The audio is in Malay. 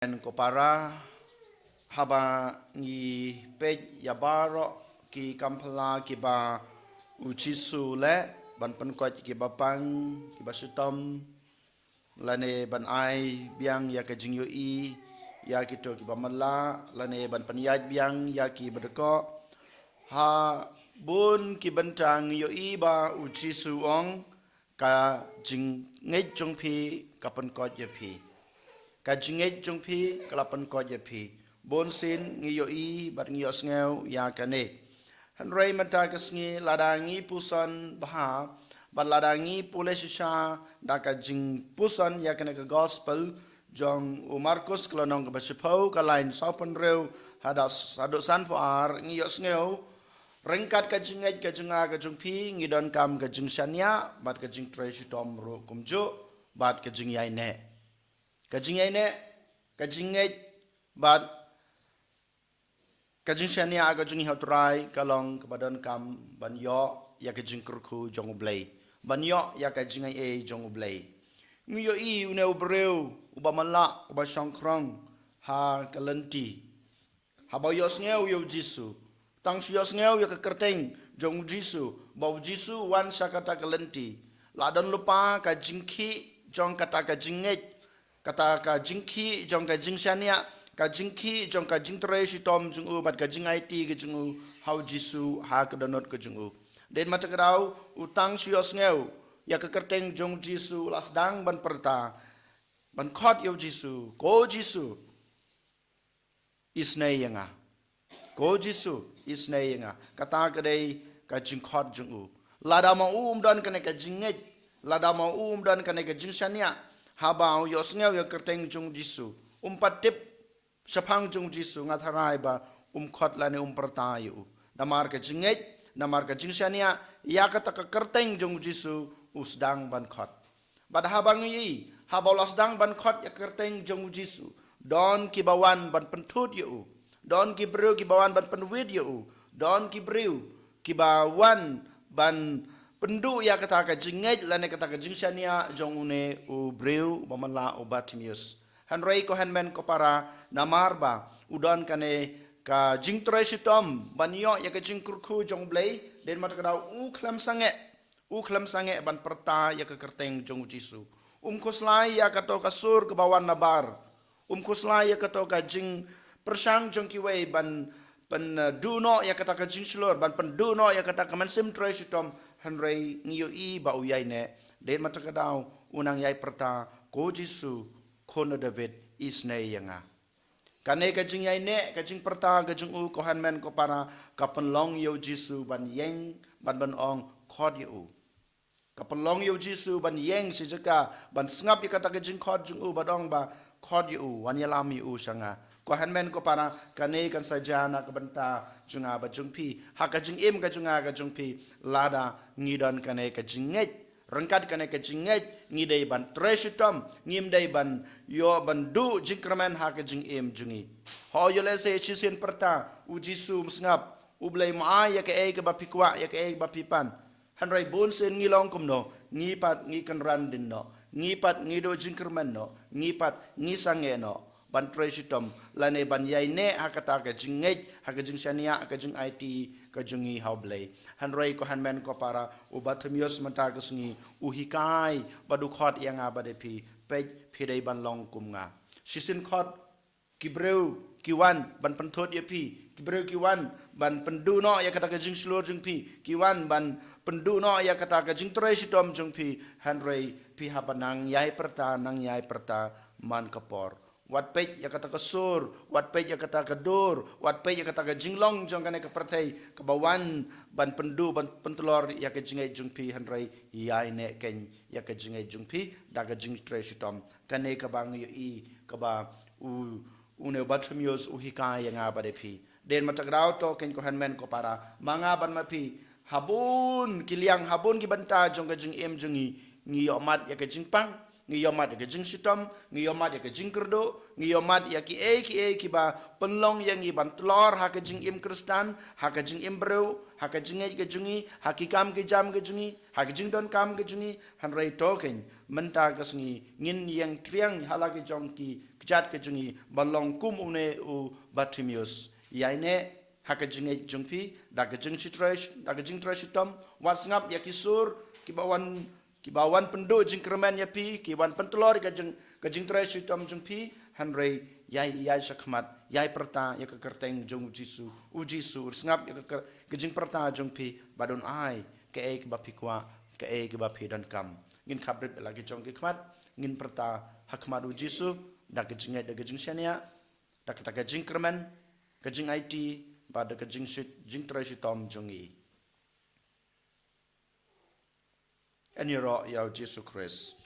ko para haba ngi pej yabaro ki kampala ki ba Jisu le ban pen ko ki ba pang ki ba shitom lane ban ai biang ya ka jingyo I ya ki to ki ba mala lane ban pen ya biang ya ki berko ha bun ki bentang yo I ba Jisu ong ka jingngeit jong pi ka pen ko ye pi ka jingngeit jong pi kalapan ko je pi bon sin ngi yo I bat ngi yo sngew ya kane hanrei mata ka sngi ladangi pusan baha bat ladangi pule shisha da ka jing pusan ya kane ka gospel jong u Markus klonong ka bachipau ka lain sopan rew hadas sadok san foar ngi yo sngew rengkat ka jingngeit ka jinga ka jong pi ngi don kam ka jing shania bat ka jingtrei shitom ro kumjo bat ka jing Ïaineh kajing Ïaineh kajing ngeit bat kajing shania kajing hautrai kalong kebadan kam ban yo ya kajing kurku jong ublei ban yo ya kajing ai jong ublei ngiyo I une ubreu ubamala uba shongkrong ha kalenti ha ba yo sngew yo Jisu tang yo sngew ya kekerteng jong Jisu ba Jisu wan sakata kalenti ladan lupa kajing ki jong kata kajing ngeit kata ka jingki jong ka jingshania ka jingki jong ka jingtrei shitom jung u bat ka jingai ti ke jung u how Jisu ha ka donot ke jung u den mata krau utang sios ngeu ya ka kerteng jong Jisu la Sdang ban perta ban khot yo Jisu ko Jisu isnei yanga ko Jisu isnei yanga kata ka dei ka jing khot jung u lada ma don ka ne ka jinget lada ma don ka ne ka jingshania habau yo sngew yo kerteng jong Jisu patip sapang jong Jisu ngatharai ba khot lane perta yu damar ka jingngeit damar ka jingshania ya kata ka kerteng jong Jisu Sdang ban khot bad habang yi habau Sdang ban khot ya kerteng jong Jisu don ki bawan ban pentut yu don ki breu ki bawan ban penwid yu don ki breu ki bawan ban pendu ya kata ka jingngeit lane kata ka jingshania jong une u breu bamala u Bartimaeus hanrei ko hanmen ko para namar ba udon kane ka jingtrei shitom banyo ya ka jingkurku jong blei den mat ka u khlam sange ban perta ya ka kerteng jong Jisu khoslai ya ka to ka sur ke bawan nabar khoslai ya ka to ka jing persang jong kiwei ban duno ya kata ka jing slor ban penduno ya kata ka mansim trei shitom hanrei ngiyo I ba Ïaineh den mata ka daw unang yai perta ko Jisu kono David isnei yanga kane ka jing Ïaineh ka jing perta ka jing u ko hanmen ko para ka penlong yo Jisu ban yeng ban ong khod yo ka penlong yo Jisu ban yeng si jaka ban sngap ya kata ka jing khod jing u badong ba khod yo wan yalami u sanga ko hanmen ko para kane kan sajana ka banta junga ba jungpi haka jing im ka junga ka jungpi lada ngidon kane ka jingngeit rengkat kane ka jingngeit ngidai ban treshitom ngim dai ban yo ban du jingkramen haka jing im jungi ho yo le se chisen perta u Jisu msngap u blai ma ya ka e ka ba pikwa ya ka e ba pipan hanrai bon sen ngilong kumno ngipat ngikan randin no ngipat ngido jingkramen no ngipat ngisange no ban treshitom lane ban Ïaineh hakata ka jingngeit haka jing shania ka jing IT ka jungi haublei hanrei ko hanmen ko para u Bartimaeus mata ka sngi u hikai badu khot yanga badepi pej phidei ban long kumnga sisin khot kibreu kiwan ban penthot ye pi kibreu kiwan ban penduno ya kata ka jing slor jing pi kiwan ban penduno ya kata ka jing trei shitom jing pi hanrei pi habanang yai perta nang yai perta man kapor wat pej ya kata ka sur wat pej ya kata ka dur wat pej ya kata ka jinglong jong kane ka pertai ka bawan ban pendu ban pentelor ya ka jingai jungpi hanrei Ïaineh ken ya ka jingai jungpi da ka jingtrei shitom kane ka bang yo I ka ba u une Bartimaeus u hikai yang aba de pi den matagrau to ken ko hanmen ko para manga ban mapi habun kiliang habun ki banta jong ka jing em jungi ngi yomat ya ka jingpang ngiyomat ya jing shitom ngiyomat ya jing kerdo ngiyomat ya ki ba penlong yang iban telor ha ka jing im kristan ha ka jing im breu ha ka jing ke jungi ha ki kam ke jam ke jungi ha ka jing don kam ke jungi hanrei token menta ka sngi ngin yang triang hala ke jong ki kejat ke jungi balong kum une u Bartimaeus Ïaineh hak jingngeit jungpi da ke jing jingtrei shitom wasngap ya kisur kibawan pendu jingkremen ya pi kiban pentolor ke jingtrei shitom jungpi hanrei yai sakmat yai perta ya ke kerteng jung Jisu sngap ya ke jing perta jungpi badon ai ke e ke bapi kwa ke e ke bapi dan kam ngin khabrit lagi jong ke khmat ngin perta hakmat Jisu da ke jingngeit da ke jing shania da ke jingkremen ke jing IT pada ke jingtrei shitom jungi. En yero ya Jisu Christ.